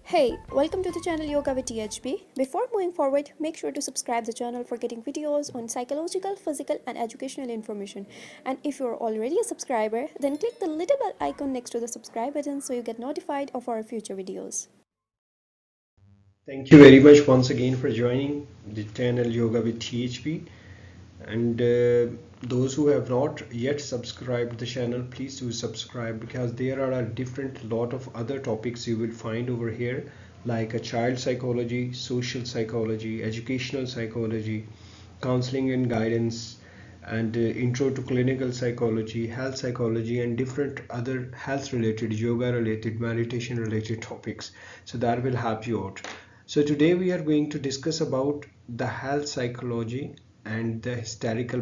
Hey, welcome to the channel Yoga with THB. Before moving forward, make sure to subscribe the channel for getting videos on psychological, physical and educational information. And if you're already a subscriber, then click the little bell icon next to the subscribe button so you get notified of our future videos. Thank you very much once again for joining the channel Yoga with THB. And those who have not yet subscribed the channel, please do subscribe, because there are a different lot of other topics you will find over here, like a child psychology, social psychology, educational psychology, counseling and guidance, and intro to clinical psychology, health psychology, and different other health related, yoga related, meditation related topics. So that will help you out. So today we are going to discuss about the health psychology and the historical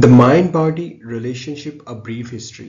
The mind body relationship a brief history.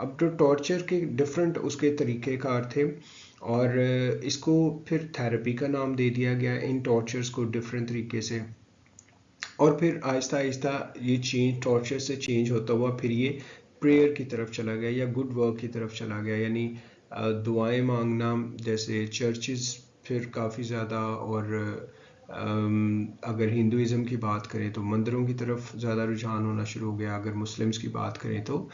اب جو torture کے different اس کے طریقہ کار تھے اور اس کو پھر therapy کا نام دے دیا گیا ان ٹارچرز کو ڈفرینٹ طریقے سے. اور پھر آہستہ آہستہ یہ چینج ٹارچر سے چینج ہوتا ہوا پھر یہ پریئر کی طرف چلا گیا یا گڈ ورک کی طرف چلا گیا, یعنی دعائیں مانگنا, جیسے چرچز پھر کافی زیادہ, اور اگر ہندوازم کی بات کریں تو مندروں کی طرف زیادہ رجحان ہونا شروع ہو گیا, اگر مسلمس کی بات کریں تو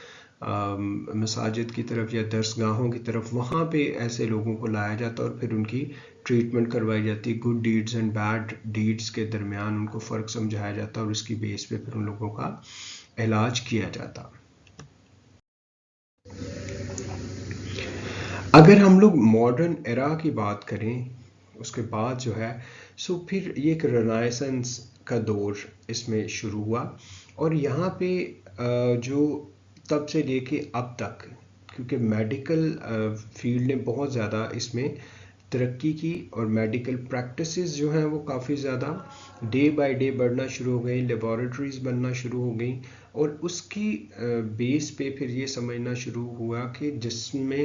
مساجد کی طرف یا درسگاہوں کی طرف, وہاں پہ ایسے لوگوں کو لایا جاتا اور پھر ان کی ٹریٹمنٹ کروائی جاتی, good deeds and bad deeds کے درمیان ان کو فرق سمجھایا جاتا اور اس کی بیس پہ پھر ان لوگوں کا علاج کیا جاتا. اگر ہم لوگ ماڈرن ایرا کی بات کریں اس کے بعد جو ہے سو پھر یہ ایک رنائسنس کا دور اس میں شروع ہوا, اور یہاں پہ جو تب سے لے کے اب تک, کیونکہ میڈیکل فیلڈ نے بہت زیادہ اس میں ترقی کی اور میڈیکل پریکٹسز جو ہیں وہ کافی زیادہ ڈے بائی ڈے بڑھنا شروع ہو گئی, لیبارٹریز بننا شروع ہو گئیں, اور اس کی بیس پہ پھر یہ سمجھنا شروع ہوا کہ جسم میں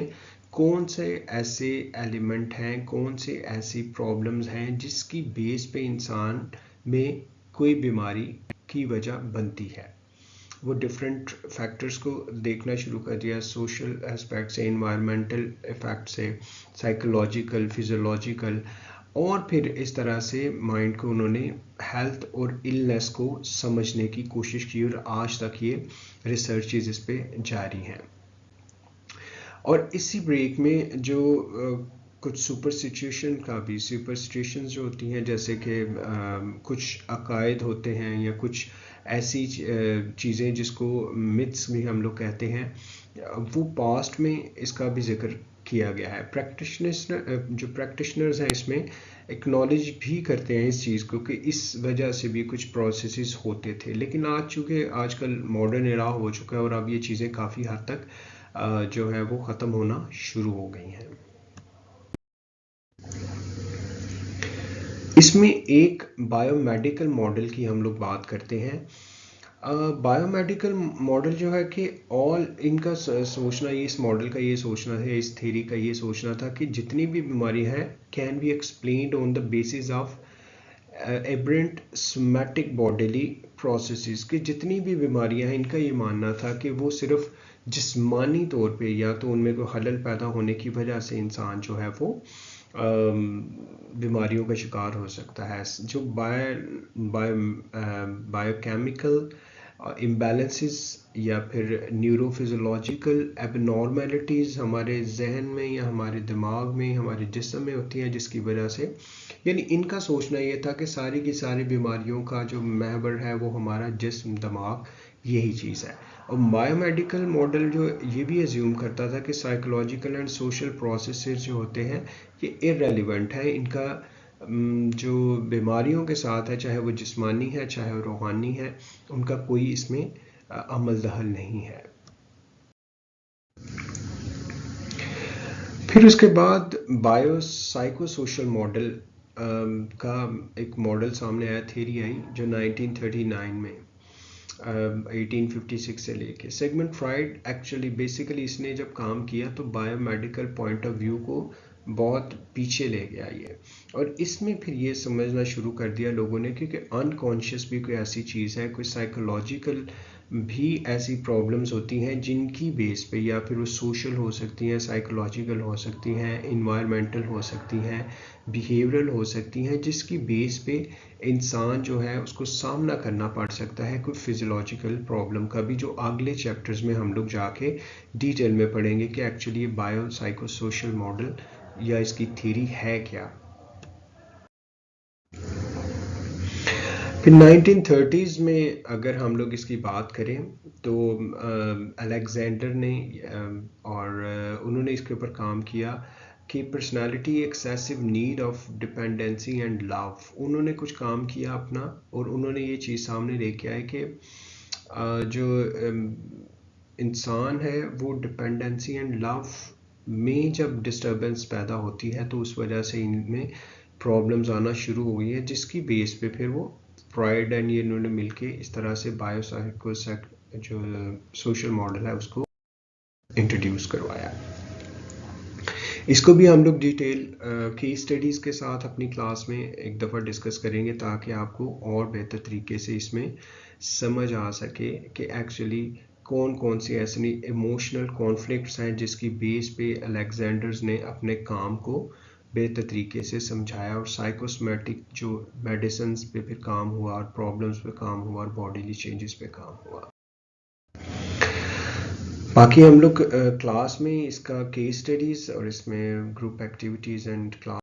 کون سے ایسے ایلیمنٹ ہیں, کون سے ایسی پرابلمز ہیں جس کی بیس پہ انسان میں کوئی بیماری کی وجہ بنتی ہے. وہ ڈفرینٹ فیکٹرز کو دیکھنا شروع کر دیا, سوشل اسپیکٹ سے, انوائرمنٹل افیکٹ سے, سائیکولوجیکل, فزیولوجیکل, اور پھر اس طرح سے مائنڈ کو انہوں نے ہیلتھ اور النس کو سمجھنے کی کوشش کی, اور آج تک یہ ریسرچز اس پہ جاری ہیں. اور اسی بریک میں جو کچھ سپرسٹیشن کا بھی, سپرسٹیشنز جو ہوتی ہیں جیسے کہ کچھ عقائد ہوتے ہیں یا کچھ ایسی چیزیں جس کو متس بھی ہم لوگ کہتے ہیں, وہ پاسٹ میں اس کا بھی ذکر کیا گیا ہے. جو پریکٹیشنرز ہیں اس میں اکنالج بھی کرتے ہیں اس چیز کو کہ اس وجہ سے بھی کچھ پروسیسز ہوتے تھے, لیکن آج چونکہ آج کل ماڈرن ایرا ہو چکا ہے اور اب یہ چیزیں کافی حد تک جو ہے وہ ختم ہونا شروع ہو گئی ہیں. اس میں ایک بایو میڈیکل ماڈل کی ہم لوگ بات کرتے ہیں. بایو میڈیکل ماڈل جو ہے کہ آل ان کا سوچنا, اس ماڈل کا یہ سوچنا ہے, اس تھیری کا یہ سوچنا تھا کہ جتنی بھی بیماری ہے can be explained on the basis of aberrant somatic bodily processes, کہ جتنی بھی بیماریاں ہیں ان کا یہ ماننا تھا کہ وہ صرف جسمانی طور پہ یا تو ان میں کوئی خلل پیدا ہونے کی وجہ سے انسان جو ہے وہ بیماریوں کا شکار ہو سکتا ہے. جو بایو کیمیکل امبیلنسز یا پھر نیورو فزیولوجیکل ایب نارمیلٹیز ہمارے ذہن میں یا ہمارے دماغ میں, ہمارے جسم میں ہوتی ہیں, جس کی وجہ سے, یعنی ان کا سوچنا یہ تھا کہ ساری کی ساری بیماریوں کا جو محور ہے وہ ہمارا جسم, دماغ, یہی چیز ہے. اور بایو میڈیکل ماڈل جو یہ بھی ایزیوم کرتا تھا کہ سائیکولوجیکل اینڈ سوشل پروسیسز جو ہوتے ہیں یہ ارریلیونٹ ہے, ان کا جو بیماریوں کے ساتھ ہے, چاہے وہ جسمانی ہے چاہے وہ روحانی ہے, ان کا کوئی اس میں عمل دخل نہیں ہے. پھر اس کے بعد بایو سائیکو سوشل ماڈل کا ایک ماڈل سامنے آیا, تھیری آئی جو 1939 میں 1856 سے لے کے. سیگمنٹ فرائڈ ایکچولی بیسیکلی اس نے جب کام کیا تو biomedical point of view کو بہت پیچھے لے گیا یہ, اور اس میں پھر یہ سمجھنا شروع کر دیا لوگوں نے کیونکہ انکانشیس بھی کوئی ایسی چیز ہے, کوئی سائیکولوجیکل بھی ایسی پرابلمز ہوتی ہیں جن کی بیس پہ یا پھر وہ سوشل ہو سکتی ہیں, سائیکولوجیکل ہو سکتی ہیں, انوائرمنٹل ہو سکتی ہیں, بیہیورل ہو سکتی ہیں, جس کی بیس پہ انسان جو ہے اس کو سامنا کرنا پڑ سکتا ہے کوئی فزیولوجیکل پرابلم کا بھی, جو اگلے چیپٹرز میں ہم لوگ جا کے ڈیٹیل میں پڑھیں گے کہ ایکچولی یہ بایو سائیکو سوشل ماڈل یا اس کی تھیری ہے کیا. پھر 1930s میں اگر ہم لوگ اس کی بات کریں تو الیگزینڈر نے اور انہوں نے اس کے اوپر کام کیا کہ personality excessive need of dependency and love. انہوں نے کچھ کام کیا اپنا اور انہوں نے یہ چیز سامنے لے کے آئے کہ جو انسان ہے وہ ڈپینڈنسی اینڈ لو میں جب ڈسٹربنس پیدا ہوتی ہے تو اس وجہ سے ان میں پرابلمز آنا شروع ہو گئی ہیں, جس کی بیس پہ پھر وہ فرائڈ اینڈ یہ انہوں نے مل کے اس طرح سے بایو سائیکو جو سوشل ماڈل ہے اس کو انٹروڈیوس انٹروڈیوس کروایا. اس کو بھی ہم لوگ ڈیٹیل کیس اسٹڈیز کے ساتھ اپنی کلاس میں ایک دفعہ ڈسکس کریں گے تاکہ آپ کو اور بہتر طریقے سے اس میں سمجھ آ سکے کہ ایکچولی کون کون سی ایسی ایموشنل کانفلکٹس ہیں جس کی بیس پہ الیگزینڈرز نے اپنے کام کو بہتر طریقے سے سمجھایا اور سائیکوسمیٹک جو میڈیسنز پہ پھر کام ہوا اور پرابلمس پہ کام ہوا اور باڈیلی چینجز پہ کام ہوا. باقی ہم لوگ کلاس میں اس کا کیس اسٹڈیز اور اس میں گروپ ایکٹیویٹیز اینڈ کلاس